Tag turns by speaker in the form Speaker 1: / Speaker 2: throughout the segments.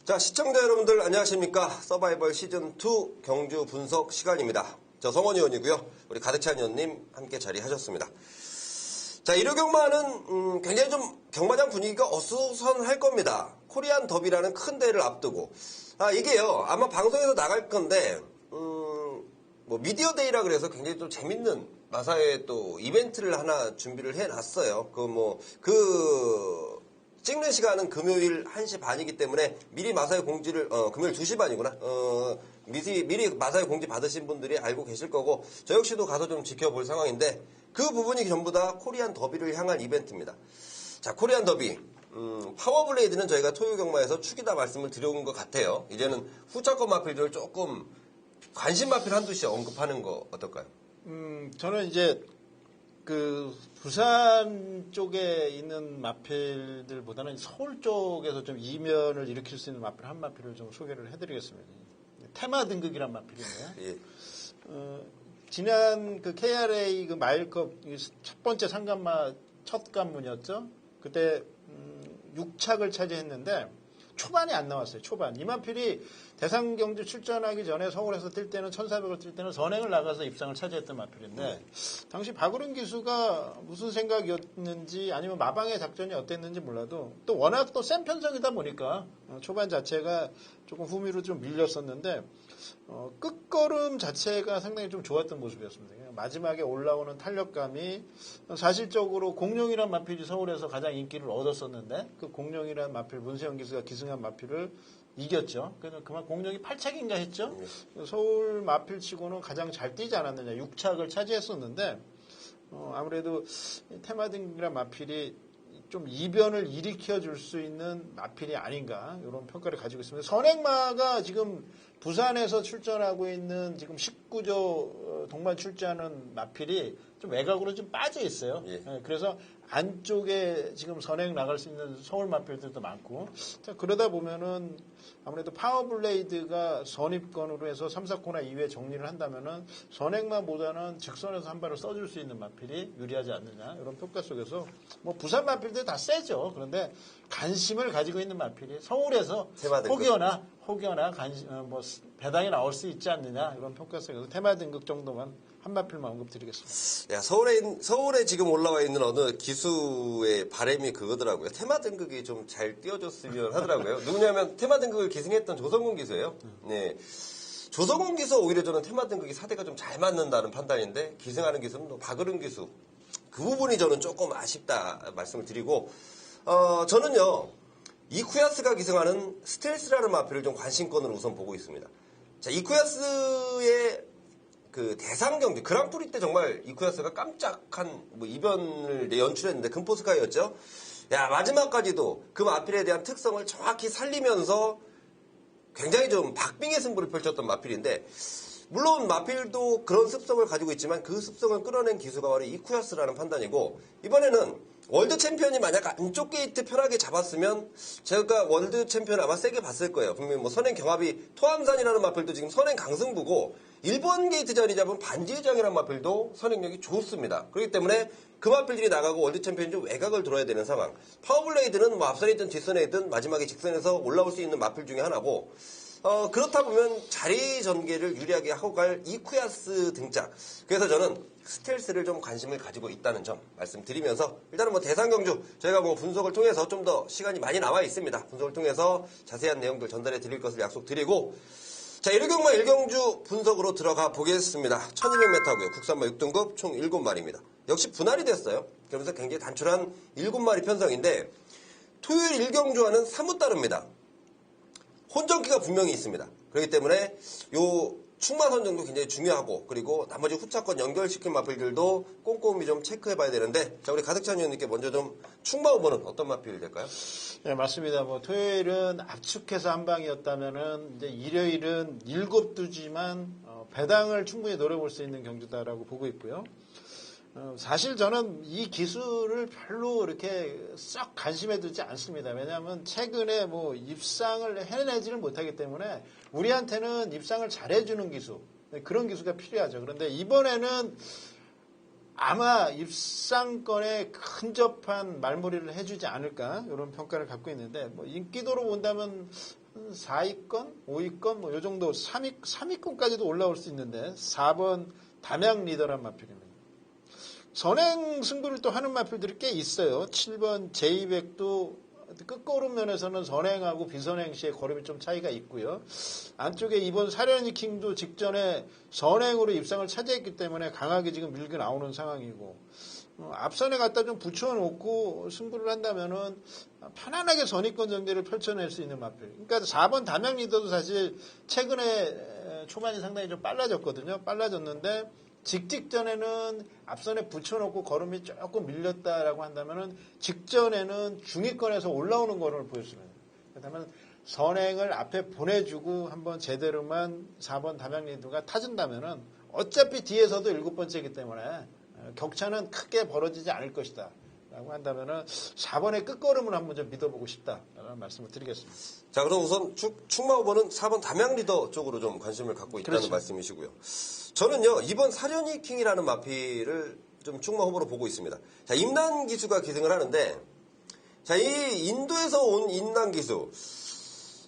Speaker 1: 자, 시청자 여러분들 안녕하십니까? 서바이벌 시즌2 경주 분석 시간입니다. 저 성원 의원이고요. 우리 가득찬 의원님 함께 자리하셨습니다. 자, 일요 경마는 굉장히 좀 경마장 분위기가 어수선할 겁니다. 코리안 더비라는 큰 대회를 앞두고. 이게요, 아마 방송에서 나갈 건데 뭐 미디어 데이라 그래서 굉장히 좀 재밌는 마사회 또 이벤트를 하나 준비를 해놨어요. 찍는 시간은 금요일 1시 반이기 때문에 미리 마사회 공지를, 금요일 2시 반이구나. 미리 마사회 공지 받으신 분들이 알고 계실 거고, 저 역시도 가서 좀 지켜볼 상황인데, 그 부분이 전부 다 코리안 더비를 향한 이벤트입니다. 자, 코리안 더비. 파워블레이드는 저희가 토요 경마에서 축이다 말씀을 드려온 것 같아요. 이제는 후차권 마필들을 조금 관심 마필 한두씩 언급하는 거 어떨까요?
Speaker 2: 저는 이제 부산 쪽에 있는 마필들보다는 서울 쪽에서 좀 이면을 일으킬 수 있는 마필 한 마필을 좀 소개를 해드리겠습니다. 테마 등극이란 마필인데요.
Speaker 1: 예.
Speaker 2: 지난 KRA 마일컵 첫 번째 상간마 첫 관문이었죠. 그때 6착을 차지했는데 초반이 안 나왔어요. 초반. 이 마필이 대상 경주 출전하기 전에 서울에서 뛸 때는 1400을 뛸 때는 선행을 나가서 입상을 차지했던 마필인데 당시 박우른 기수가 무슨 생각이었는지 아니면 마방의 작전이 어땠는지 몰라도 또 워낙 또 센 편성이다 보니까 초반 자체가 조금 후미로 좀 밀렸었는데 끝걸음 자체가 상당히 좀 좋았던 모습이었습니다. 마지막에 올라오는 탄력감이 사실적으로 공룡이란 마필이 서울에서 가장 인기를 얻었었는데 그 공룡이란 마필 문세영 기수가 기승한 마필을 이겼죠. 그래서 그만 공룡이 8착인가 했죠. 서울 마필치고는 가장 잘 뛰지 않았느냐. 6착을 차지했었는데 아무래도 테마등이란 마필이 좀 이변을 일으켜줄 수 있는 마필이 아닌가 이런 평가를 가지고 있습니다. 선행마가 지금 부산에서 출전하고 있는 지금 19조 동반 출전하는 마필이 좀 외곽으로 좀 빠져 있어요.
Speaker 1: 예.
Speaker 2: 그래서 안쪽에 지금 선행 나갈 수 있는 서울 마필들도 많고 자, 그러다 보면은 아무래도 파워블레이드가 선입권으로 해서 3, 4코나 이후에 정리를 한다면은 선행마보다는 직선에서 한 발을 써줄 수 있는 마필이 유리하지 않느냐 이런 평가 속에서 뭐 부산 마필들 다 세죠. 그런데 관심을 가지고 있는 마필이 서울에서 혹여나 뭐 배당이 나올 수 있지 않느냐 이런 평가 속에서 테마 등급 정도만 한 마필만 언급드리겠습니다.
Speaker 1: 야, 서울에 지금 올라와 있는 어느 기수의 바람이 그거더라고요. 테마 등극이 좀 잘 띄워줬으면 하더라고요. 누구냐면 테마 등극을 기승했던 조성훈 기수예요. 네. 조성훈 기수 오히려 저는 테마 등극이 4대가 좀 잘 맞는다는 판단인데 기승하는 기수는 또 박으른 기수. 그 부분이 저는 조금 아쉽다 말씀을 드리고 저는요. 이쿠야스가 기승하는 스텔스라는 마필을 좀 관심권으로 우선 보고 있습니다. 자, 이쿠야스의 대상 경기 그랑프리 때 정말 이쿠야스가 깜짝한 이변을 연출했는데 금포스카이였죠. 야, 마지막까지도 그 마필에 대한 특성을 정확히 살리면서 굉장히 좀 박빙의 승부를 펼쳤던 마필인데 물론 마필도 그런 습성을 가지고 있지만 그 습성을 끌어낸 기수가 바로 이쿠야스라는 판단이고 이번에는 월드 챔피언이 만약 안쪽 게이트 편하게 잡았으면 제가 월드 챔피언 아마 세게 봤을 거예요. 분명히 뭐 선행 경합이 토암산이라는 마필도 지금 선행 강승부고 1번 게이트 자리 잡은 반지의장이라는 마필도 선행력이 좋습니다. 그렇기 때문에 그 마필들이 나가고 월드 챔피언이 좀 외곽을 들어야 되는 상황. 파워블레이드는 뭐 앞선에 있든 뒷선에 있든 마지막에 직선에서 올라올 수 있는 마필 중에 하나고 그렇다 보면 자리 전개를 유리하게 하고 갈 이쿠야스 등장. 그래서 저는 스텔스를 좀 관심을 가지고 있다는 점 말씀드리면서 일단은 뭐 대상 경주 저희가 뭐 분석을 통해서 좀 더 시간이 많이 남아 있습니다. 분석을 통해서 자세한 내용들 전달해 드릴 것을 약속드리고 자, 1경마 1경주 분석으로 들어가 보겠습니다. 1200m고요. 국산마 6등급 총 7마리입니다. 역시 분할이 됐어요. 그러면서 굉장히 단출한 7마리 편성인데 토요일 1경주와는 사뭇 다릅니다. 혼전기가 분명히 있습니다. 그렇기 때문에 요 충마 선정도 굉장히 중요하고 그리고 나머지 후차권 연결시킨 마필들도 꼼꼼히 좀 체크해봐야 되는데 자 우리 가득찬 의원님께 먼저 좀 충마 후보는 어떤 마필이 될까요?
Speaker 2: 네, 맞습니다. 뭐 토요일은 압축해서 한 방이었다면은 이제 일요일은 7두지만 배당을 충분히 노려볼 수 있는 경주다라고 보고 있고요. 사실 저는 이 기수를 별로 이렇게 썩 관심에 두지 않습니다. 왜냐하면 최근에 뭐 입상을 해내지를 못하기 때문에 우리한테는 입상을 잘해주는 기수, 그런 기수가 필요하죠. 그런데 이번에는 아마 입상권에 근접한 말머리를 해주지 않을까 이런 평가를 갖고 있는데 뭐 인기도로 본다면 4위권, 5위권 뭐 이 정도 3위권까지도 올라올 수 있는데 4번 담양 리더란 마필입니다. 선행 승부를 또 하는 마필들이 꽤 있어요. 7번 제이백도 끝걸음 면에서는 선행하고 비선행 시의 걸음이 좀 차이가 있고요. 안쪽에 이번 사려니킹도 직전에 선행으로 입상을 차지했기 때문에 강하게 지금 밀고 나오는 상황이고 앞선에 갖다 좀 붙여놓고 승부를 한다면은 편안하게 선의권 전개를 펼쳐낼 수 있는 마필. 그러니까 4번 담양 리더도 사실 최근에 초반이 상당히 좀 빨라졌거든요. 빨라졌는데 직전에는 앞선에 붙여놓고 걸음이 조금 밀렸다라고 한다면은 직전에는 중위권에서 올라오는 걸음을 보였습니다. 그렇다면 선행을 앞에 보내주고 한번 제대로만 4번 담양 리더가 타준다면은 어차피 뒤에서도 7번째이기 때문에 격차는 크게 벌어지지 않을 것이다. 라고 한다면은 4번의 끝걸음을 한번 좀 믿어보고 싶다라는 말씀을 드리겠습니다.
Speaker 1: 자, 그럼 우선 충마 후보는 4번 담양 리더 쪽으로 좀 관심을 갖고 있다는
Speaker 2: 그렇죠.
Speaker 1: 말씀이시고요. 저는요, 이번 사려니킹이라는 마필을 좀 충마 후보로 보고 있습니다. 자, 임난 기수가 기승을 하는데, 자, 이 인도에서 온 임난 기수.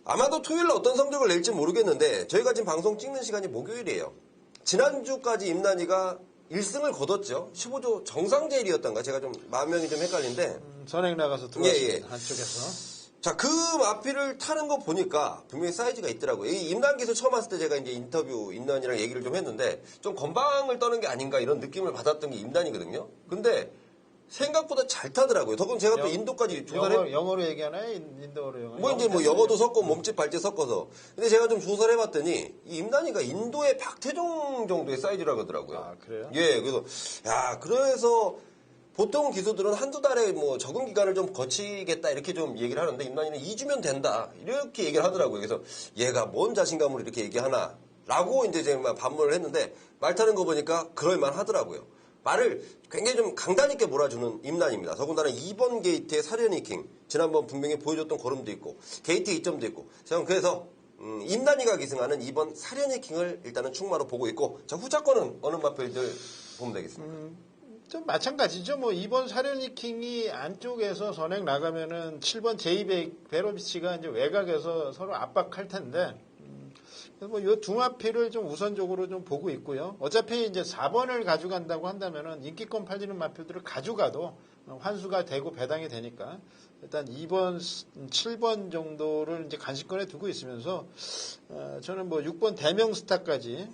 Speaker 1: 아마도 토요일날 어떤 성적을 낼지 모르겠는데, 저희가 지금 방송 찍는 시간이 목요일이에요. 지난주까지 임난이가 1승을 거뒀죠. 15조 정상제일이었던가? 제가 좀 마음명이 좀 헷갈린데.
Speaker 2: 선행 나가서 들어왔습니다.
Speaker 1: 예.
Speaker 2: 한쪽에서.
Speaker 1: 자, 그 마필을 타는 거 보니까 분명히 사이즈가 있더라고요. 이 임난기수 처음 왔을 때 제가 이제 인터뷰 임난이랑 얘기를 좀 했는데 좀 건방을 떠는 게 아닌가 이런 느낌을 받았던 게 임난이거든요. 근데 생각보다 잘 타더라고요. 더군 제가 또 인도까지 조사를
Speaker 2: 영어로 얘기하나요? 인도어로 영어?
Speaker 1: 뭐 이제 뭐 영어도 섞고 몸짓 발짓 섞어서. 근데 제가 좀 조사를 해봤더니 이 임난이가 인도의 박태종 정도의 사이즈라고 하더라고요.
Speaker 2: 아, 그래요?
Speaker 1: 예, 그래서 야, 그래서 보통 기수들은 한두 달에 뭐 적응 기간을 좀 거치겠다 이렇게 좀 얘기를 하는데 임난이는 2주면 된다 이렇게 얘기를 하더라고요. 그래서 얘가 뭔 자신감으로 이렇게 얘기하나 라고 이제 제가 반문을 했는데 말 타는 거 보니까 그럴만 하더라고요. 말을 굉장히 좀 강단 있게 몰아주는 임난입니다. 더군다나 2번 게이트의 사려니킹 지난번 분명히 보여줬던 걸음도 있고 게이트 이점도 있고 저는 그래서 임난이가 기승하는 2번 사려니킹을 일단은 충마로 보고 있고 자 후차권은 어느 마필들 보면 되겠습니까?
Speaker 2: 좀 마찬가지죠. 뭐 2번 사려니킹이 안쪽에서 선행 나가면은 7번 제이백 베로비치가 이제 외곽에서 서로 압박할 텐데 뭐 이 두 마필을 좀 우선적으로 좀 보고 있고요. 어차피 이제 4번을 가져간다고 한다면은 인기권 팔리는 마필들을 가져가도 환수가 되고 배당이 되니까 일단 2번, 7번 정도를 이제 간식권에 두고 있으면서 저는 뭐 6번 대명스타까지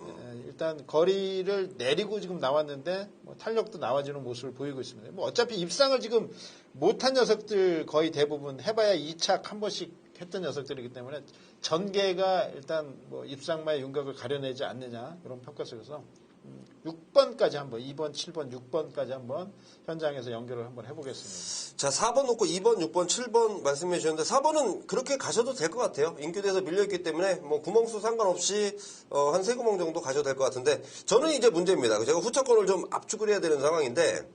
Speaker 2: 일단 거리를 내리고 지금 나왔는데 뭐 탄력도 나와주는 모습을 보이고 있습니다. 뭐 어차피 입상을 지금 못한 녀석들 거의 대부분 해봐야 2착 한 번씩 했던 녀석들이기 때문에 전개가 일단 뭐 입상마의 윤곽을 가려내지 않느냐 이런 평가 속에서 6번까지 한번 2번, 7번, 6번까지 한번 현장에서 연결을 한번 해보겠습니다.
Speaker 1: 자 4번 놓고 2번, 6번, 7번 말씀해 주셨는데 4번은 그렇게 가셔도 될 것 같아요. 인기도에서 밀려있기 때문에 뭐 구멍수 상관없이 한 3구멍 정도 가셔도 될 것 같은데 저는 이제 문제입니다. 제가 후차권을 좀 압축을 해야 되는 상황인데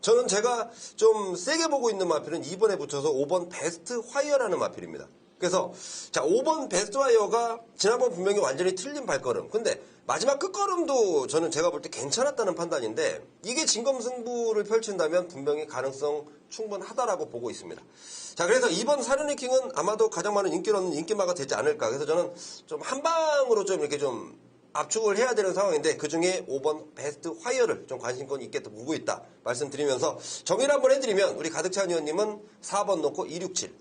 Speaker 1: 저는 제가 좀 세게 보고 있는 마필은 2번에 붙여서 5번 베스트 화이어라는 마필입니다. 그래서 자 5번 베스트 화이어가 지난번 분명히 완전히 틀린 발걸음. 근데 마지막 끝걸음도 저는 제가 볼 때 괜찮았다는 판단인데 이게 진검승부를 펼친다면 분명히 가능성 충분하다라고 보고 있습니다. 자 그래서 2번 사륜니킹은 아마도 가장 많은 인기를 얻는 인기마가 되지 않을까. 그래서 저는 좀 한 방으로 좀 이렇게 좀 압축을 해야 되는 상황인데 그중에 5번 베스트 화이어를 좀 관심권 있게 또 보고 있다 말씀드리면서 정리를 한번 해드리면 우리 가득찬 의원님은 4번 놓고 267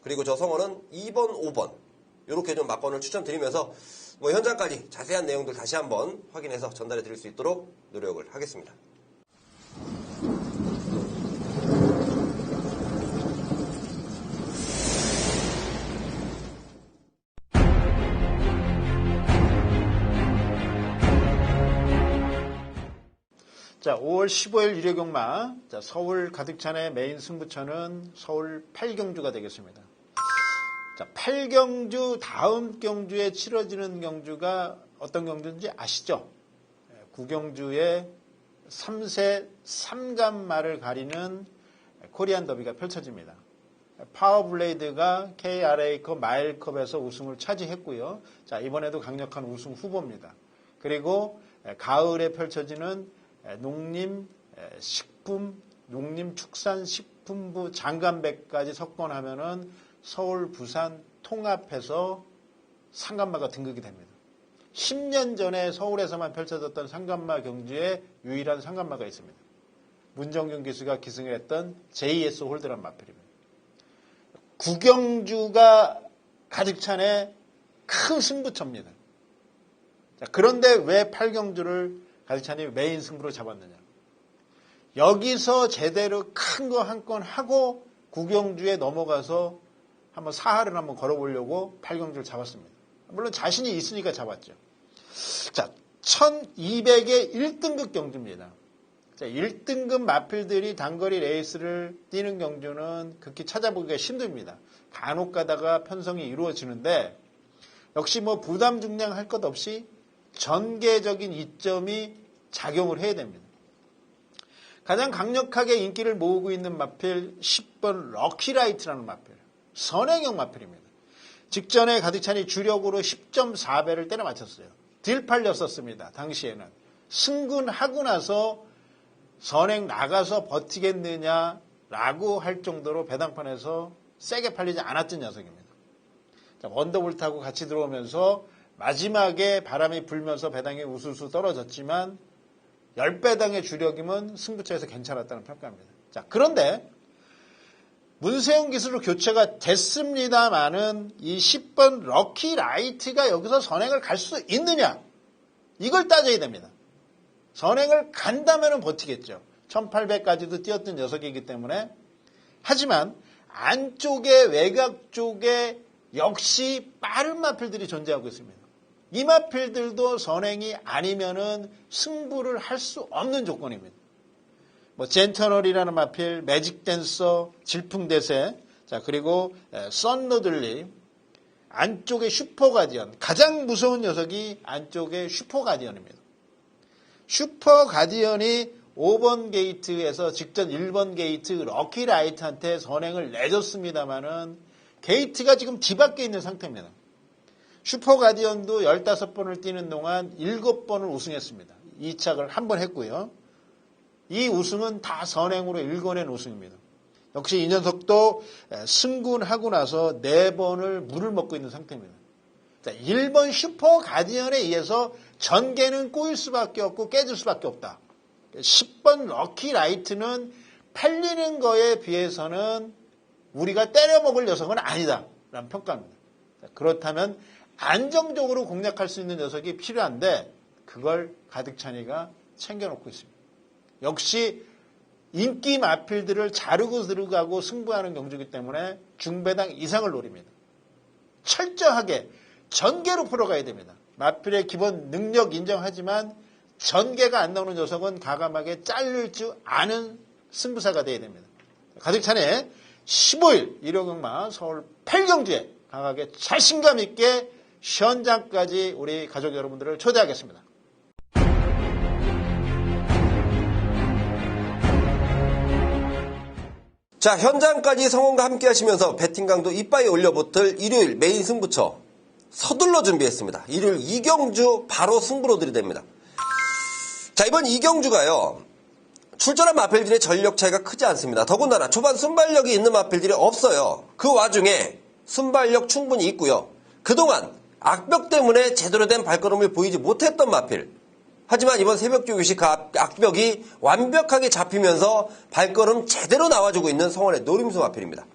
Speaker 1: 그리고 저 성원은 2번 5번 이렇게 좀 막권을 추천드리면서 뭐 현장까지 자세한 내용들 다시 한번 확인해서 전달해 드릴 수 있도록 노력을 하겠습니다.
Speaker 2: 자, 5월 15일 일요경마. 자, 서울 가득찬의 메인 승부처는 서울 8경주가 되겠습니다. 자, 8경주 다음 경주에 치러지는 경주가 어떤 경주인지 아시죠? 9경주에 3세 3간마를 가리는 코리안 더비가 펼쳐집니다. 파워블레이드가 KRA컵 마일컵에서 우승을 차지했고요. 자, 이번에도 강력한 우승 후보입니다. 그리고 가을에 펼쳐지는 농림식품, 농림축산식품부 장관배까지 석권하면은 서울, 부산 통합해서 상간마가 등극이 됩니다. 10년 전에 서울에서만 펼쳐졌던 상간마 경주에 유일한 상간마가 있습니다. 문정균 기수가 기승을 했던 JS 홀드란 마필입니다. 구경주가 가득 찬의 큰 승부처입니다. 자, 그런데 왜 8경주를 가득 찬이 메인 승부로 잡았느냐. 여기서 제대로 큰 거 한 건 하고 구경주에 넘어가서 한번 사활을 한번 걸어보려고 8경주를 잡았습니다. 물론 자신이 있으니까 잡았죠. 자, 1200의 1등급 경주입니다. 자, 1등급 마필들이 단거리 레이스를 뛰는 경주는 극히 찾아보기가 힘듭니다. 간혹 가다가 편성이 이루어지는데 역시 뭐 부담 중량할 것 없이 전개적인 이점이 작용을 해야 됩니다. 가장 강력하게 인기를 모으고 있는 마필 10번 럭키라이트라는 마필. 선행형 마필입니다. 직전에 가득찬이 주력으로 10.4배를 때려 맞췄어요. 딜 팔렸었습니다. 당시에는. 승근하고 나서 선행 나가서 버티겠느냐라고 할 정도로 배당판에서 세게 팔리지 않았던 녀석입니다. 자, 원더볼트하고 같이 들어오면서 마지막에 바람이 불면서 배당이 우수수 떨어졌지만 10배당의 주력이면 승부처에서 괜찮았다는 평가입니다. 자, 그런데 문세영 기수로 교체가 됐습니다만은 이 10번 럭키라이트가 여기서 선행을 갈 수 있느냐? 이걸 따져야 됩니다. 선행을 간다면 버티겠죠. 1800까지도 뛰었던 녀석이기 때문에. 하지만 안쪽에 외곽 쪽에 역시 빠른 마필들이 존재하고 있습니다. 이 마필들도 선행이 아니면은 승부를 할 수 없는 조건입니다. 뭐 젠터널이라는 마필, 매직댄서, 질풍대세, 자 그리고 썬로들리, 안쪽에 슈퍼가디언, 가장 무서운 녀석이 안쪽에 슈퍼가디언입니다. 슈퍼가디언이 5번 게이트에서 직전 1번 게이트 럭키라이트한테 선행을 내줬습니다만은 게이트가 지금 뒤밖에 있는 상태입니다. 슈퍼가디언도 15번을 뛰는 동안 7번을 우승했습니다. 2착을 한 번 했고요. 이 우승은 다 선행으로 일궈낸 우승입니다. 역시 이 녀석도 승군하고 나서 4번을 물을 먹고 있는 상태입니다. 자, 1번 슈퍼가디언에 의해서 전개는 꼬일 수밖에 없고 깨질 수밖에 없다. 10번 럭키라이트는 팔리는 거에 비해서는 우리가 때려먹을 녀석은 아니다 라는 평가입니다. 자, 그렇다면 안정적으로 공략할 수 있는 녀석이 필요한데 그걸 가득찬이가 챙겨놓고 있습니다. 역시 인기 마필들을 자르고 들어가고 승부하는 경주이기 때문에 중배당 이상을 노립니다. 철저하게 전개로 풀어가야 됩니다. 마필의 기본 능력 인정하지만 전개가 안 나오는 녀석은 가감하게 자를 줄 아는 승부사가 되어야 됩니다. 가득찬의 15일 일요경마 서울 8경주에 강하게 자신감 있게 현장까지 우리 가족 여러분들을 초대하겠습니다.
Speaker 1: 자, 현장까지 성원과 함께 하시면서 배팅 강도 이빠이 올려붙을 일요일 메인 승부처 서둘러 준비했습니다. 일요일 2경주 바로 승부로 들이댑니다. 자, 이번 2경주가요. 출전한 마필들의 전력 차이가 크지 않습니다. 더군다나 초반 순발력이 있는 마필들이 없어요. 그 와중에 순발력 충분히 있고요. 그동안 악벽 때문에 제대로 된 발걸음을 보이지 못했던 마필. 하지만 이번 새벽주 유식 그 악벽이 완벽하게 잡히면서 발걸음 제대로 나와주고 있는 성원의 노림수 마필입니다.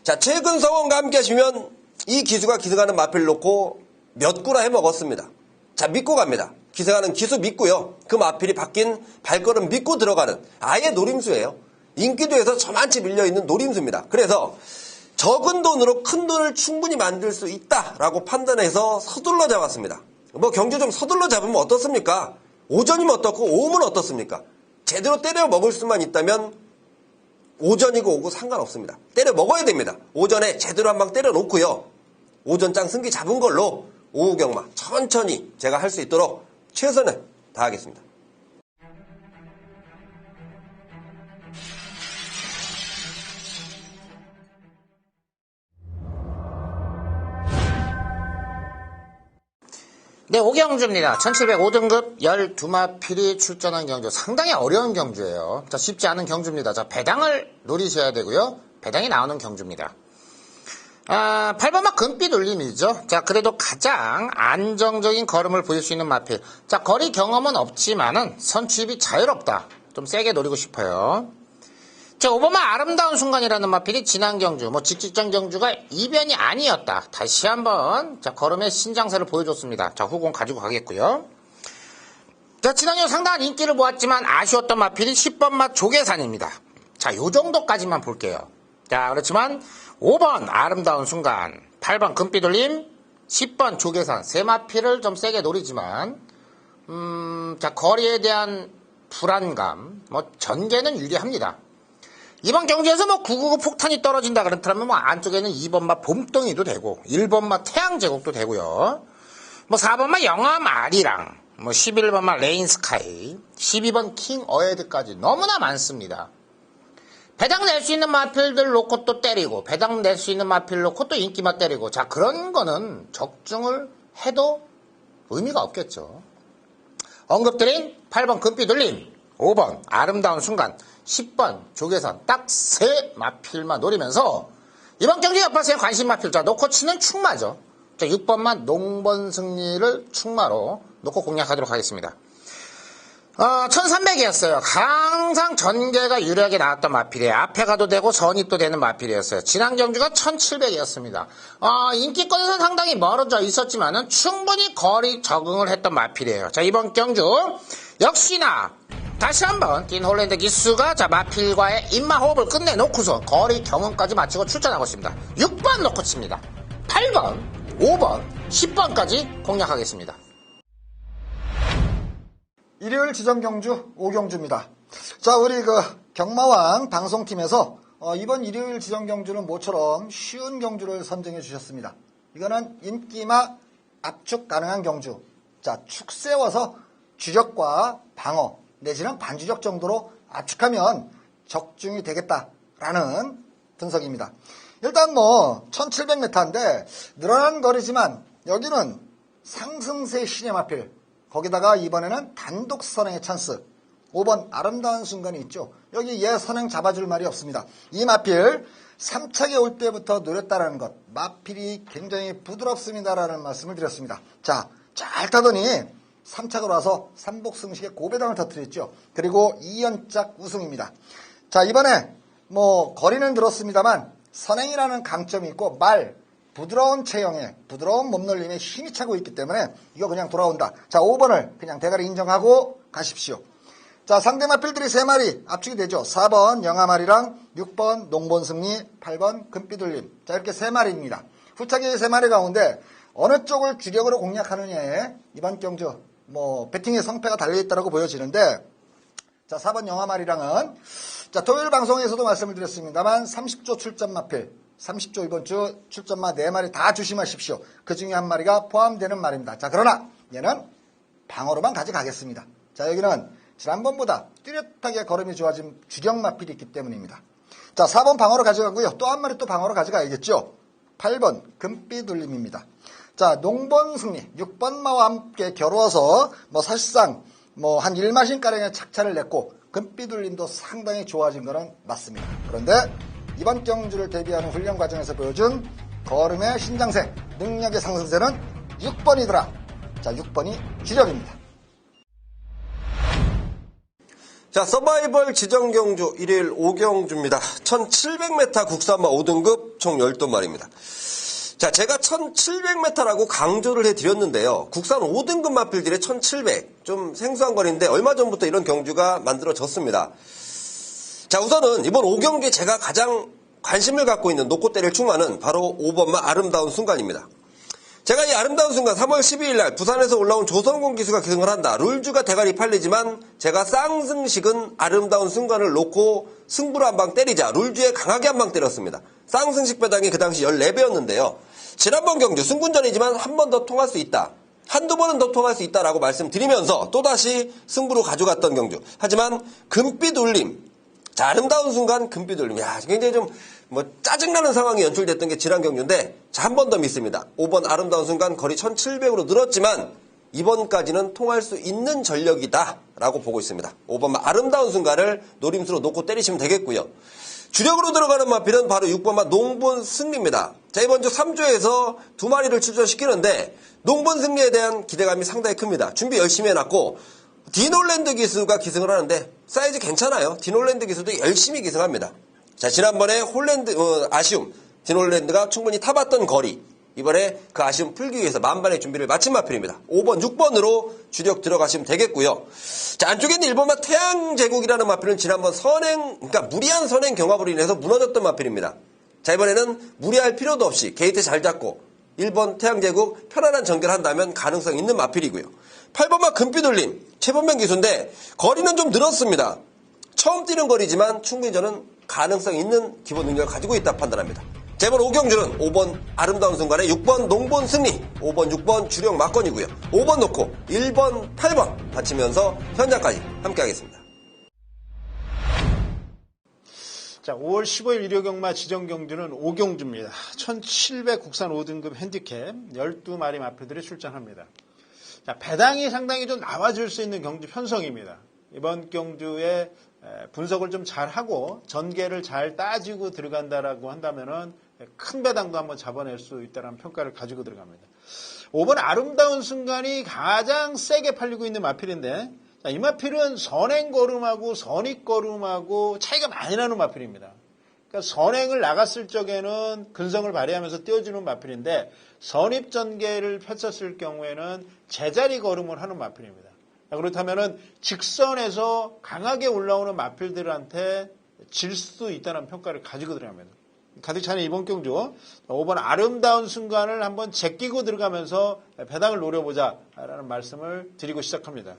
Speaker 1: 자, 최근 성원과 함께 하시면 이 기수가 기승하는 마필 놓고 몇 구나 해먹었습니다. 자, 믿고 갑니다. 기승하는 기수 믿고요. 그 마필이 바뀐 발걸음 믿고 들어가는 아예 노림수예요. 인기도에서 저만치 밀려있는 노림수입니다. 그래서 적은 돈으로 큰 돈을 충분히 만들 수 있다라고 판단해서 서둘러 잡았습니다. 뭐 경주 좀 서둘러 잡으면 어떻습니까? 오전이면 어떻고 오후면 어떻습니까? 제대로 때려 먹을 수만 있다면 오전이고 오고 상관없습니다. 때려 먹어야 됩니다. 오전에 제대로 한 방 때려 놓고요. 오전장 승기 잡은 걸로 오후 경마 천천히 제가 할 수 있도록 최선을 다하겠습니다.
Speaker 3: 네, 오경주입니다. 1705등급 12마필이 출전한 경주. 상당히 어려운 경주예요. 자, 쉽지 않은 경주입니다. 자, 배당을 노리셔야 되고요. 배당이 나오는 경주입니다. 8번마 금빛 울림이죠. 자, 그래도 가장 안정적인 걸음을 보일 수 있는 마필. 자, 거리 경험은 없지만은 선취입이 자유롭다. 좀 세게 노리고 싶어요. 자, 5번마 아름다운 순간이라는 마필이 지난 경주, 직직전 경주가 이변이 아니었다. 다시 한번, 자, 걸음의 신장세를 보여줬습니다. 자, 후공 가지고 가겠고요. 자, 지난 경주 상당한 인기를 모았지만 아쉬웠던 마필이 10번마 조계산입니다. 자, 요 정도까지만 볼게요. 자, 그렇지만 5번 아름다운 순간, 8번 금빛울림, 10번 조계산, 세 마필을 좀 세게 노리지만, 자, 거리에 대한 불안감, 전개는 유리합니다. 이번 경주에서 999 폭탄이 떨어진다 그렇다면 안쪽에는 2번마 봄동이도 되고 1번마 태양제국도 되고요. 4번마 영화마리랑 11번마 레인스카이 12번 킹 어헤드까지 너무나 많습니다. 배당 낼 수 있는 마필들 놓고 또 때리고 배당 낼 수 있는 마필 놓고 또 인기마 때리고 자 그런 거는 적중을 해도 의미가 없겠죠. 언급드린 8번 금빛울림 5번 아름다운 순간 10번 조계산 딱 세 마필만 노리면서 이번 경기 옆에서의 관심 마필 자 놓고 치는 충마죠. 자 6번만 농번 승리를 충마로 놓고 공략하도록 하겠습니다. 1300이었어요. 항상 전개가 유리하게 나왔던 마필이에요. 앞에 가도 되고 선입도 되는 마필이었어요. 지난 경주가 1700이었습니다. 인기권에서 상당히 멀어져 있었지만은 충분히 거리 적응을 했던 마필이에요. 자 이번 경주 역시나 다시 한번 딘 홀랜드 기수가 자 마필과의 입마호흡을 끝내놓고서 거리 경험까지 마치고 출전하고 있습니다. 6번 놓고 칩니다. 8번, 5번, 10번까지 공략하겠습니다.
Speaker 4: 일요일 지정 경주 오경주입니다. 자, 우리 경마왕 방송팀에서 이번 일요일 지정 경주는 모처럼 쉬운 경주를 선정해 주셨습니다. 이거는 인기마 압축 가능한 경주. 자, 축 세워서 주력과 방어 내지는 반주력 정도로 압축하면 적중이 되겠다라는 분석입니다. 일단 1700m인데 늘어난 거리지만 여기는 상승세 신의 마필 거기다가 이번에는 단독 선행의 찬스 5번 아름다운 순간이 있죠. 여기 얘 선행 잡아줄 말이 없습니다. 이 마필 3착에 올 때부터 노렸다라는 것 마필이 굉장히 부드럽습니다라는 말씀을 드렸습니다. 자, 잘 타더니 3착으로 와서 삼복승식에 고배당을 터뜨렸죠. 그리고 2연짝 우승입니다. 자, 이번에 거리는 들었습니다만 선행이라는 강점이 있고 부드러운 체형에 부드러운 몸놀림에 힘이 차고 있기 때문에 이거 그냥 돌아온다. 자, 5번을 그냥 대가리 인정하고 가십시오. 자, 상대 마필들이 3마리 압축이 되죠. 4번 영화마리랑 6번 농본승리, 8번 금빛울림. 자, 이렇게 3마리입니다. 후차기 3마리 가운데 어느 쪽을 주력으로 공략하느냐에 이번 경주 배팅의 성패가 달려있다고 보여지는데 자 4번 영화마리랑은 자 토요일 방송에서도 말씀을 드렸습니다만 30조 출전 마필 30조 이번 주 출전마 4마리 다 조심하십시오. 그 중에 한 마리가 포함되는 말입니다. 자 그러나 얘는 방어로만 가져가겠습니다. 자 여기는 지난번보다 뚜렷하게 걸음이 좋아진 주력 마필이 있기 때문입니다. 자 4번 방어로 가져가고요. 또 한 마리 또 방어로 가져가야겠죠. 8번 금빛 울림입니다. 자, 농번 승리, 6번마와 함께 겨루어서 사실상 한 1마신가량의 착차를 냈고 금빛 울림도 상당히 좋아진 거는 맞습니다. 그런데 이번 경주를 대비하는 훈련 과정에서 보여준 걸음의 신장세, 능력의 상승세는 6번이더라. 자, 6번이 주력입니다.
Speaker 1: 자, 서바이벌 지정 경주 일요일 오경주입니다. 1700m 국산마 5등급 총 12마리입니다. 자, 제가 1700m라고 강조를 해드렸는데요. 국산 5등급 마필들의 1700. 좀 생소한 거리인데 얼마 전부터 이런 경주가 만들어졌습니다. 자, 우선은 이번 5경기에 제가 가장 관심을 갖고 있는 놓고 때릴 충마는 바로 5번마 아름다운 순간입니다. 제가 이 아름다운 순간 3월 12일 날 부산에서 올라온 조성공 기수가 기승을 한다. 룰주가 대가리 팔리지만 제가 쌍승식은 아름다운 순간을 놓고 승부로 한 방 때리자 룰주에 강하게 한 방 때렸습니다. 쌍승식 배당이 그 당시 14배였는데요. 지난번 경주 승군전이지만 한 번 더 통할 수 있다. 한두 번은 더 통할 수 있다라고 말씀드리면서 또다시 승부로 가져갔던 경주. 하지만 금빛 울림. 자, 아름다운 순간 금빛 울림. 야, 굉장히 좀 짜증나는 상황이 연출됐던 게 지난 경주인데 자, 한 번 더 믿습니다. 5번 아름다운 순간 거리 1700으로 늘었지만 이번까지는 통할 수 있는 전력이다 라고 보고 있습니다. 5번 아름다운 순간을 노림수로 놓고 때리시면 되겠고요. 주력으로 들어가는 마필은 바로 6번마 농본 승리입니다. 자, 이번 주 3조에서 두 마리를 출전시키는데 농본 승리에 대한 기대감이 상당히 큽니다. 준비 열심히 해놨고 디놀랜드 기수가 기승을 하는데 사이즈 괜찮아요. 디놀랜드 기수도 열심히 기승합니다. 자, 지난번에 아쉬움 디놀랜드가 충분히 타봤던 거리 이번에 그 아쉬움 풀기 위해서 만반의 준비를 마친 마필입니다. 5번, 6번으로 주력 들어가시면 되겠고요. 자, 안쪽에 있는 1번마 태양제국이라는 마필은 지난번 그러니까 무리한 선행 경합으로 인해서 무너졌던 마필입니다. 자, 이번에는 무리할 필요도 없이 게이트 잘 잡고 1번 태양제국 편안한 전개를 한다면 가능성 있는 마필이고요. 8번마 금빛울림 최범명 기수인데 거리는 좀 늘었습니다. 처음 뛰는 거리지만 충분히 저는 가능성 있는 기본 능력을 가지고 있다 판단합니다. 자, 이번 오경주는 5번 아름다운 순간에 6번 농본 승리, 5번 6번 주력 막건이고요. 5번 놓고 1번 8번 받치면서 현장까지 함께하겠습니다.
Speaker 2: 자, 5월 15일 일요경마 지정경주는 오경주입니다. 1700 국산 5등급 핸디캡 12마리 마필들이 출전합니다. 자, 배당이 상당히 좀 나와줄 수 있는 경주 편성입니다. 이번 경주에 분석을 좀 잘하고 전개를 잘 따지고 들어간다라고 한다면은 큰 배당도 한번 잡아낼 수 있다는 평가를 가지고 들어갑니다. 5번 아름다운 순간이 가장 세게 팔리고 있는 마필인데 자, 이 마필은 선행걸음하고 선입걸음하고 차이가 많이 나는 마필입니다. 그러니까 선행을 나갔을 적에는 근성을 발휘하면서 띄워주는 마필인데 선입전개를 펼쳤을 경우에는 제자리 걸음을 하는 마필입니다. 그렇다면은 직선에서 강하게 올라오는 마필들한테 질 수 있다는 평가를 가지고 들어갑니다. 가득 차는 이번 경주 5번 아름다운 순간을 한번 제끼고 들어가면서 배당을 노려보자라는 말씀을 드리고 시작합니다.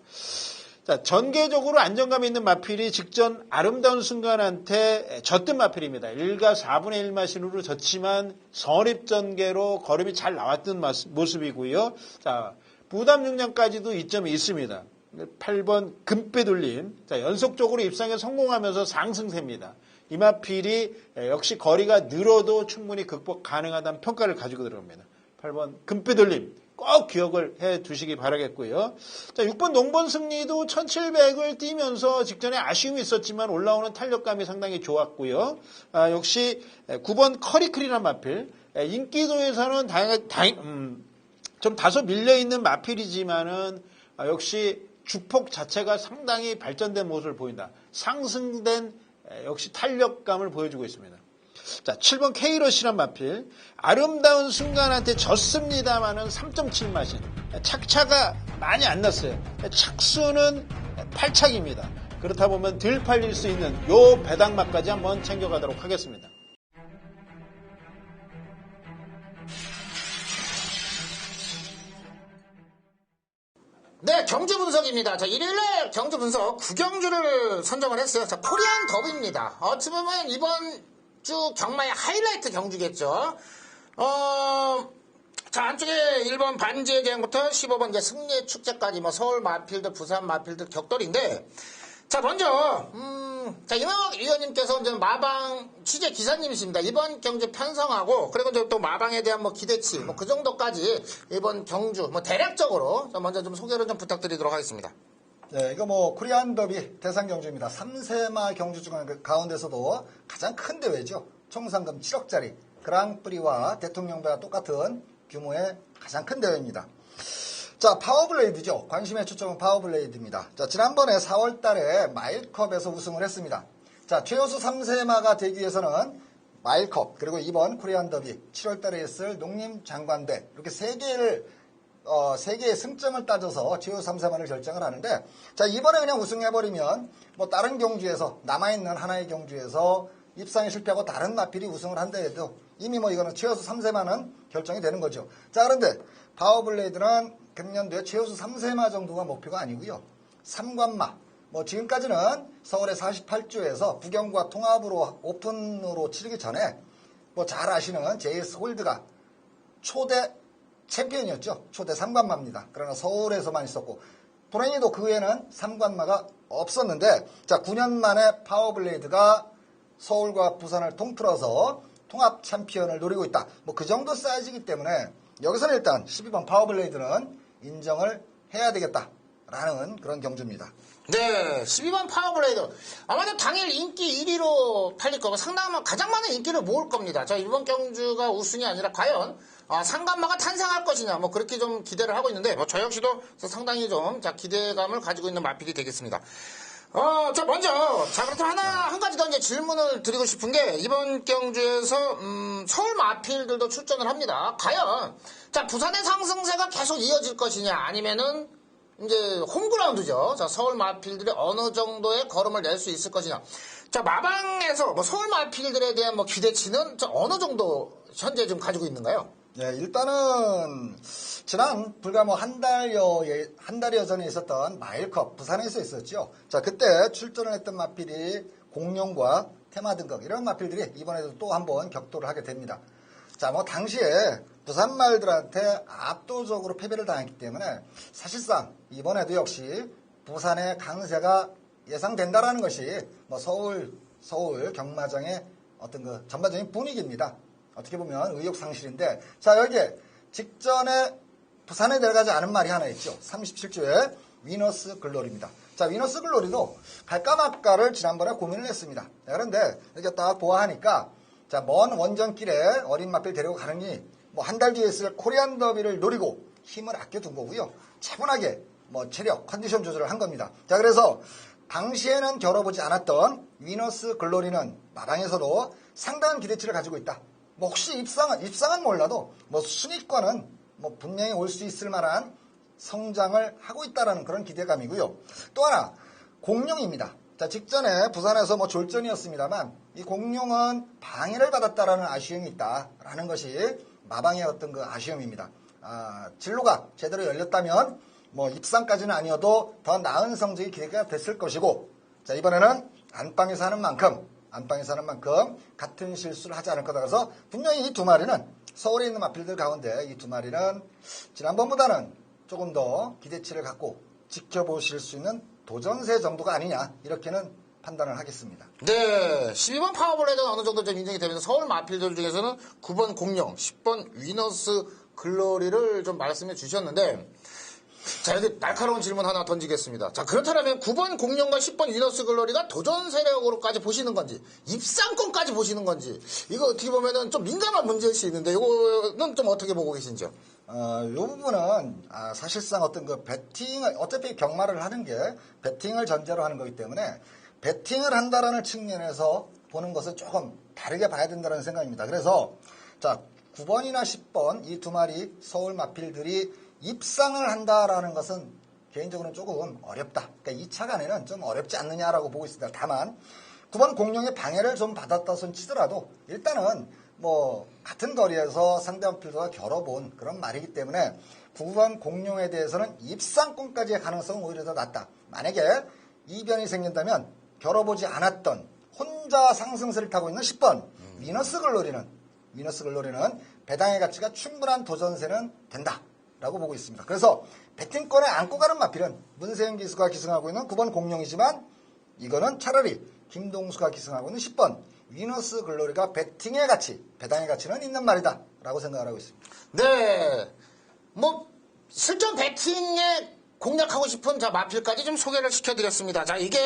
Speaker 2: 자, 전개적으로 안정감 있는 마필이 직전 아름다운 순간한테 졌던 마필입니다. 1가 4분의 1 마신으로 졌지만 선입전개로 걸음이 잘 나왔던 모습이고요. 자, 부담 중량까지도 이점이 있습니다. 8번 금빛 울림. 자, 연속적으로 입상에 성공하면서 상승세입니다. 이 마필이 역시 거리가 늘어도 충분히 극복 가능하다는 평가를 가지고 들어갑니다. 8번 금빛 울림. 꼭 기억을 해 두시기 바라겠고요. 자, 6번 농본 승리도 1700을 뛰면서 직전에 아쉬움이 있었지만 올라오는 탄력감이 상당히 좋았고요. 역시 9번 커리클이란 마필. 인기도에서는 좀 다소 밀려있는 마필이지만은 역시 주폭 자체가 상당히 발전된 모습을 보인다. 상승된 역시 탄력감을 보여주고 있습니다. 자, 7번 K러시란 마필. 아름다운 순간한테 졌습니다만은 3.7 마신. 착차가 많이 안 났어요. 착수는 8착입니다. 그렇다 보면 덜 팔릴 수 있는 요 배당마까지 한번 챙겨가도록 하겠습니다.
Speaker 3: 네, 경주 분석입니다. 자, 일요일날 경주 분석 9경주를 선정을 했어요. 자, 코리안 더비입니다. 어찌 보면 이번 주 경마의 하이라이트 경주겠죠. 자, 안쪽에 1번 반지의 계양부터 15번 이제 승리의 축제까지 서울 마필드, 부산 마필드 격돌인데, 자, 먼저, 자, 이명학 위원님께서 이제 마방 취재 기사님이십니다. 이번 경주 편성하고, 그리고 이제 또 마방에 대한 기대치, 그 정도까지 이번 경주, 대략적으로 먼저 좀 소개를 좀 부탁드리도록 하겠습니다.
Speaker 4: 네, 이거 코리안 더비 대상 경주입니다. 3세마 경주 중 가운데서도 가장 큰 대회죠. 총 상금 7억짜리 그랑프리와 대통령배와 똑같은 규모의 가장 큰 대회입니다. 자, 파워블레이드죠. 관심의 초점은 파워블레이드입니다. 자, 지난번에 4월 달에 마일컵에서 우승을 했습니다. 자, 최우수 3세마가 되기 위해서는 마일컵, 그리고 이번 코리안 더비, 7월 달에 있을 농림장관대, 이렇게 세 개의 승점을 따져서 최우수 3세마를 결정을 하는데, 자, 이번에 그냥 우승해버리면, 다른 경주에서, 남아있는 하나의 경주에서 입상에 실패하고 다른 마필이 우승을 한다 해도 이미 뭐 이거는 최우수 3세마는 결정이 되는 거죠. 자, 그런데 파워블레이드는 금년도에 최우수 3세마 정도가 목표가 아니고요. 3관마. 뭐 지금까지는 서울의 48조에서 부경과 통합으로 오픈으로 치르기 전에 뭐 잘 아시는 JS 홀드가 초대 챔피언이었죠. 초대 3관마입니다. 그러나 서울에서만 있었고 불행히도 그 후에는 3관마가 없었는데 자 9년 만에 파워블레이드가 서울과 부산을 통틀어서 통합 챔피언을 노리고 있다. 뭐 그 정도 사이즈이기 때문에 여기서는 일단 12번 파워블레이드는 인정을 해야 되겠다라는 그런 경주입니다.
Speaker 3: 네, 12번 파워블레이드. 아마도 당일 인기 1위로 팔릴 거고 상당한 가장 많은 인기를 모을 겁니다. 자, 이번 경주가 우승이 아니라 과연 상관마가 탄생할 것이냐 뭐 그렇게 좀 기대를 하고 있는데 뭐 저 역시도 상당히 좀 기대감을 가지고 있는 마필이 되겠습니다. 자, 먼저, 자, 그렇다면 한 가지 더 이제 질문을 드리고 싶은 게, 이번 경주에서, 서울 마필들도 출전을 합니다. 과연, 자, 부산의 상승세가 계속 이어질 것이냐, 아니면은, 이제, 홈그라운드죠. 자, 서울 마필들이 어느 정도의 걸음을 낼 수 있을 것이냐. 자, 마방에서, 뭐, 서울 마필들에 대한 뭐 기대치는 어느 정도 현재 좀 가지고 있는가요?
Speaker 4: 네, 일단은 지난 불과 뭐 한 달여 전에 있었던 마일컵 부산에서 있었죠. 자, 그때 출전을 했던 마필이 공룡과 테마 등극 이런 마필들이 이번에도 또 한번 격돌을 하게 됩니다. 자, 뭐 당시에 부산 말들한테 압도적으로 패배를 당했기 때문에 사실상 이번에도 역시 부산의 강세가 예상된다라는 것이 뭐 서울 경마장의 어떤 그 전반적인 분위기입니다. 어떻게 보면 의욕상실인데 자 여기에 직전에 부산에 내려가지 않은 말이 하나 있죠. 37조의 위너스 글로리입니다. 자 위너스 글로리도 갈까 말까를 지난번에 고민을 했습니다. 자, 그런데 이렇게 딱 보아하니까 자 먼 원정길에 어린 마필 데리고 가느니 뭐 한 달 뒤에 있을 코리안 더비를 노리고 힘을 아껴둔 거고요. 차분하게 뭐 체력 컨디션 조절을 한 겁니다. 자 그래서 당시에는 겨뤄보지 않았던 위너스 글로리는 마방에서도 상당한 기대치를 가지고 있다. 뭐 혹시 입상은 몰라도 뭐 순위권은 뭐 분명히 올 수 있을 만한 성장을 하고 있다라는 그런 기대감이고요. 또 하나 공룡입니다. 자 직전에 부산에서 뭐 졸전이었습니다만 이 공룡은 방해를 받았다라는 아쉬움이 있다라는 것이 마방의 어떤 그 아쉬움입니다. 진로가 제대로 열렸다면 뭐 입상까지는 아니어도 더 나은 성적이 기대가 됐을 것이고 자 이번에는 안방에서 하는 만큼 같은 실수를 하지 않을 거다. 그래서 분명히 이 두 마리는 서울에 있는 마필들 가운데 이 두 마리는 지난번보다는 조금 더 기대치를 갖고 지켜보실 수 있는 도전세 정도가 아니냐 이렇게는 판단을 하겠습니다.
Speaker 3: 네, 12번 파워블레이드는 어느 정도 좀 인정이 되면서 서울 마필들 중에서는 9번 공룡, 10번 위너스 글로리를 좀 말씀해 주셨는데 자, 여기 날카로운 질문 하나 던지겠습니다. 자, 그렇다면 9번 공룡과 10번 위너스 글로리가 도전 세력으로까지 보시는 건지, 입상권까지 보시는 건지, 이거 어떻게 보면은 좀 민감한 문제일 수 있는데, 이거는 좀 어떻게 보고 계신지요?
Speaker 4: 이 부분은 사실상 어떤 그 배팅을 어차피 경마를 하는 게 배팅을 전제로 하는 거기 때문에 배팅을 한다라는 측면에서 보는 것은 조금 다르게 봐야 된다는 생각입니다. 그래서 자 9번이나 10번 이 두 마리 서울 마필들이 입상을 한다라는 것은 개인적으로는 조금 어렵다. 그러니까 2차 간에는 좀 어렵지 않느냐라고 보고 있습니다. 다만 9번 공룡의 방해를 좀 받았다 손 치더라도 일단은 뭐 같은 거리에서 상대방 필드와 겨뤄본 그런 말이기 때문에 9번 공룡에 대해서는 입상권까지의 가능성은 오히려 더 낮다. 만약에 이변이 생긴다면 겨뤄보지 않았던 혼자 상승세를 타고 있는 10번 위너스 글로리는 배당의 가치가 충분한 도전세는 된다. 라고 보고 있습니다. 그래서 배팅권에 안고 가는 마필은 문세영 기수가 기승하고 있는 9번 공룡이지만 이거는 차라리 김동수가 기승하고 있는 10번 위너스 글로리가 배팅의 가치, 배당의 가치는 있는 말이다 라고 생각을 하고 있습니다.
Speaker 3: 네, 뭐 실전 배팅에 공략하고 싶은 자 마필까지 좀 소개를 시켜드렸습니다. 자 이게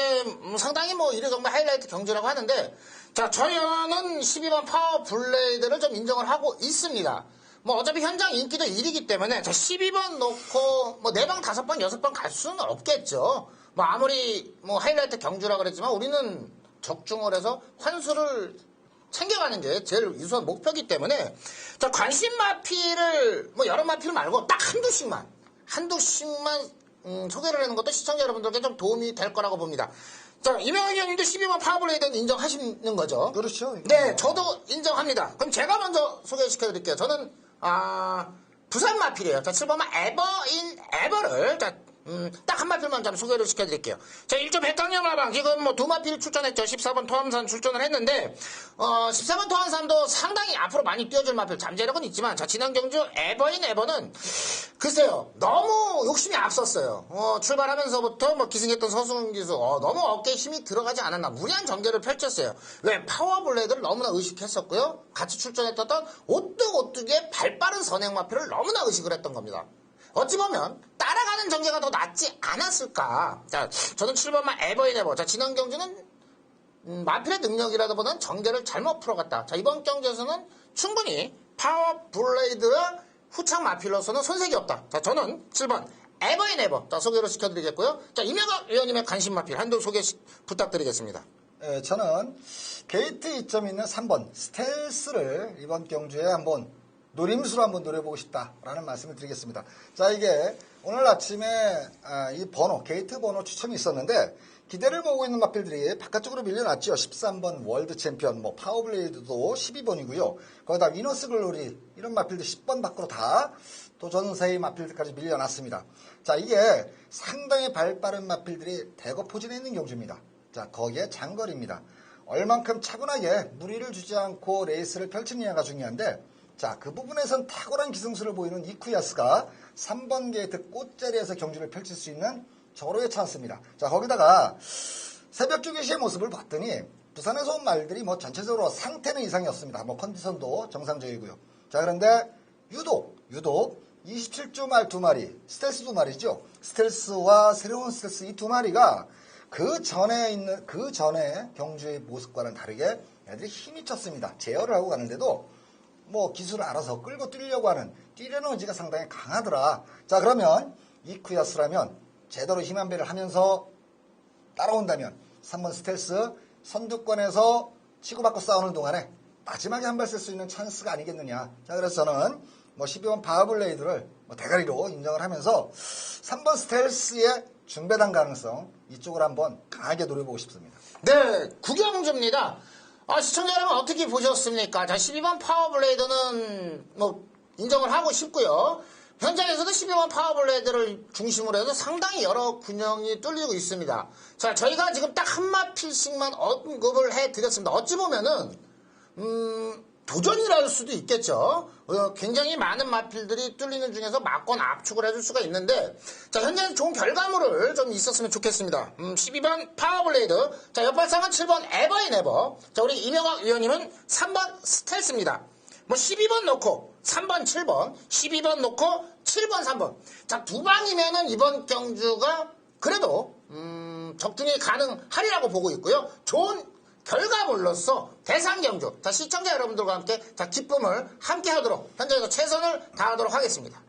Speaker 3: 상당히 뭐 이래 정말 하이라이트 경주라고 하는데 자 저희는 12번 파워 블레이드를 좀 인정을 하고 있습니다. 뭐 어차피 현장 인기도 1위기 때문에 자 12번 놓고 뭐 4방, 5방, 6방 갈 수는 없겠죠. 뭐 아무리 뭐 하이라이트 경주라 그랬지만 우리는 적중을 해서 환수를 챙겨가는 게 제일 유수한 목표이기 때문에 자 관심 마필을 뭐 여러 마필 말고 딱 한두 씩만 소개를 하는 것도 시청자 여러분들께 좀 도움이 될 거라고 봅니다. 자, 이명환 의원님도 12번 파워블레이드는 인정하시는 거죠?
Speaker 4: 그렇죠.
Speaker 3: 네, 저도 인정합니다. 그럼 제가 먼저 소개시켜드릴게요. 저는, 부산 마필이에요. 자, 7번만 에버인 에버를, 자, 딱 한 마필만 좀 소개를 시켜드릴게요. 자, 1조 백강령라방 지금 뭐 두 마필 출전했죠. 14번 토함산 출전을 했는데, 14번 토함산도 상당히 앞으로 많이 뛰어줄 마필 잠재력은 있지만, 자, 지난 경주 에버인 에버는, 글쎄요, 너무 욕심이 앞섰어요. 출발하면서부터 뭐 기승했던 서승훈 기수, 너무 어깨에 힘이 들어가지 않았나. 무리한 전개를 펼쳤어요. 왜? 파워블레이드를 너무나 의식했었고요. 같이 출전했던 오뚝오뚝의 발빠른 선행 마필을 너무나 의식을 했던 겁니다. 어찌 보면 따라가는 전개가 더 낫지 않았을까. 자, 저는 7번만 에버인 에버. 자, 지난 경주는 마필의 능력이라기보다는 전개를 잘못 풀어갔다. 자, 이번 경주에서는 충분히 파워블레이드와 후창 마필로서는 손색이 없다. 자, 저는 7번 에버인 에버. 자, 소개를 시켜드리겠고요. 자, 이명학 의원님의 관심 마필 한두 소개 부탁드리겠습니다.
Speaker 4: 네, 저는 게이트 이점이 있는 3번 스텔스를 이번 경주에 한번 노림수로 한번 노려보고 싶다라는 말씀을 드리겠습니다. 자, 이게 오늘 아침에 이 번호, 게이트 번호 추첨이 있었는데 기대를 모으고 있는 마필들이 바깥쪽으로 밀려났죠. 13번 월드 챔피언, 뭐 파워블레이드도 12번이고요. 거기다 위너스 글로리 이런 마필들 10번 밖으로 다 도전세의 마필들까지 밀려났습니다. 자, 이게 상당히 발빠른 마필들이 대거 포진해 있는 경주입니다. 자, 거기에 장거리입니다. 얼만큼 차분하게 무리를 주지 않고 레이스를 펼치느냐가 중요한데, 자, 그 부분에선 탁월한 기승수를 보이는 이쿠야스가 3번 게이트 꽃자리에서 경주를 펼칠 수 있는 절호의 찬스입니다. 자, 거기다가 새벽 주기시의 모습을 봤더니 부산에서 온 말들이 뭐 전체적으로 상태는 이상이었습니다. 뭐 컨디션도 정상적이고요. 자, 그런데 유독 27주 말 두 마리, 스텔스 두 마리죠. 스텔스와 새로운 스텔스 이 두 마리가 그 전에 경주의 모습과는 다르게 애들이 힘이 쳤습니다. 제어를 하고 가는데도 뭐 기술을 알아서 끌고 뛰려고 하는 뛰려는 의지가 상당히 강하더라. 자, 그러면 이쿠야스라면 제대로 힘 안배를 하면서 따라온다면 3번 스텔스 선두권에서 치고받고 싸우는 동안에 마지막에 한 발 쓸 수 있는 찬스가 아니겠느냐. 자, 그래서 저는 뭐 12번 파워블레이드를 뭐 대가리로 인정을 하면서 3번 스텔스의 중배당 가능성 이쪽을 한번 강하게 노려보고 싶습니다.
Speaker 3: 네, 구경주입니다. 시청자 여러분 어떻게 보셨습니까? 자, 12번 파워블레이드는 뭐 인정을 하고 싶고요. 현장에서도 12번 파워블레이드를 중심으로 해서 상당히 여러 균형이 뚫리고 있습니다. 자, 저희가 지금 딱 한 마필씩만 언급을 해드렸습니다. 어찌 보면은 도전이랄 수도 있겠죠. 굉장히 많은 마필들이 뚫리는 중에서 막권 압축을 해줄 수가 있는데, 자, 현재 좋은 결과물을 좀 있었으면 좋겠습니다. 12번 파워블레이드, 자, 옆발상은 7번 에버인 에버, 자, 우리 이명학 위원님은 3번 스텔스입니다. 뭐 12번 놓고 3번 7번, 12번 놓고 7번 3번. 자, 두 방이면은 이번 경주가 그래도 적중이 가능하리라고 보고 있고요. 좋은 결과물로서 대상경주, 자, 시청자 여러분들과 함께 자, 기쁨을 함께 하도록 현장에서 최선을 다하도록 하겠습니다.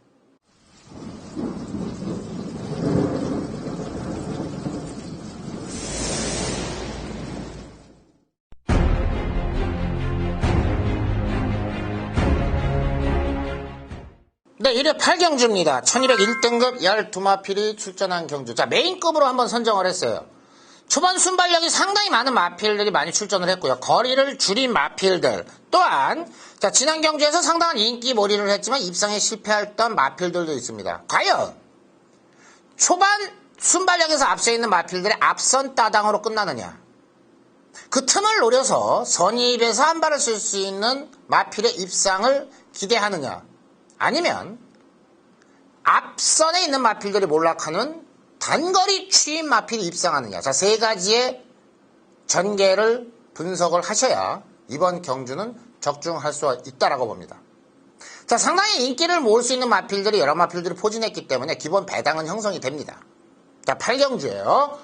Speaker 3: 네, 1회 8경주입니다. 1201등급 12마필이 출전한 경주. 자, 메인급으로 한번 선정을 했어요. 초반 순발력이 상당히 많은 마필들이 많이 출전을 했고요. 거리를 줄인 마필들 또한 자, 지난 경주에서 상당한 인기 몰이를 했지만 입상에 실패했던 마필들도 있습니다. 과연 초반 순발력에서 앞서 있는 마필들의 앞선 따당으로 끝나느냐, 그 틈을 노려서 선입에서 한 발을 쓸 수 있는 마필의 입상을 기대하느냐, 아니면 앞선에 있는 마필들이 몰락하는 단거리 취임 마필이 입상하느냐. 자, 세 가지의 전개를 분석을 하셔야 이번 경주는 적중할 수 있다라고 봅니다. 자, 상당히 인기를 모을 수 있는 마필들이 여러 마필들이 포진했기 때문에 기본 배당은 형성이 됩니다. 자, 8경주예요.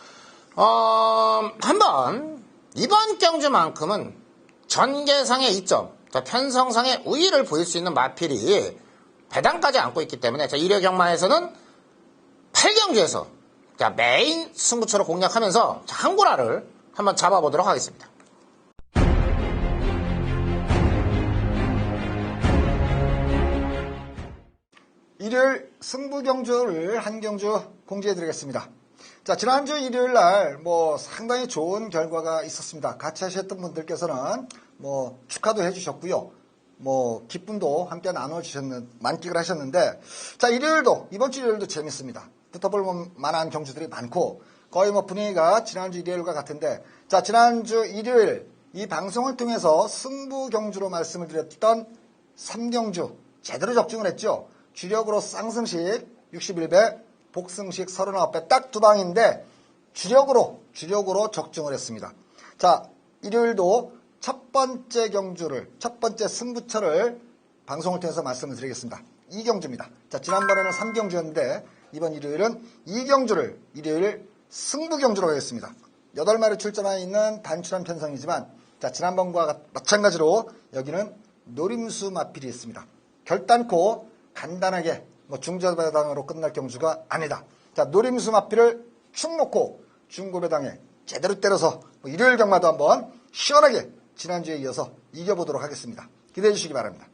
Speaker 3: 한번 이번 경주만큼은 전개상의 이점, 자, 편성상의 우위를 보일 수 있는 마필이 배당까지 안고 있기 때문에 자, 1회 경마에서는 8경주에서 자, 메인 승부처로 공략하면서 한 구라를 한번 잡아보도록 하겠습니다.
Speaker 4: 일요일 승부 경주를 한 경주 공지해드리겠습니다. 자, 지난주 일요일 날 뭐 상당히 좋은 결과가 있었습니다. 같이 하셨던 분들께서는 뭐 축하도 해주셨고요. 뭐 기쁨도 함께 만끽을 하셨는데, 자, 이번 주 일요일도 재밌습니다. 붙어볼 만한 경주들이 많고 거의 뭐 분위기가 지난주 일요일과 같은데, 자, 지난주 일요일 이 방송을 통해서 승부 경주로 말씀을 드렸던 3경주 제대로 적중을 했죠. 주력으로 쌍승식 61배, 복승식 39배 딱 두 방인데 주력으로 적중을 했습니다. 자, 일요일도 첫 번째 승부처를 방송을 통해서 말씀을 드리겠습니다. 2경주입니다. 자, 지난번에는 3경주였는데 이번 일요일은 2경주를 일요일 승부경주로 하겠습니다. 8마리 출전하여 있는 단출한 편성이지만, 자, 지난번과 마찬가지로 여기는 노림수 마필이 있습니다. 결단코 간단하게 뭐 중저배당으로 끝날 경주가 아니다. 자, 노림수 마필을 축 놓고 중고배당에 제대로 때려서 뭐 일요일 경마도 한번 시원하게 지난주에 이어서 이겨보도록 하겠습니다. 기대해 주시기 바랍니다.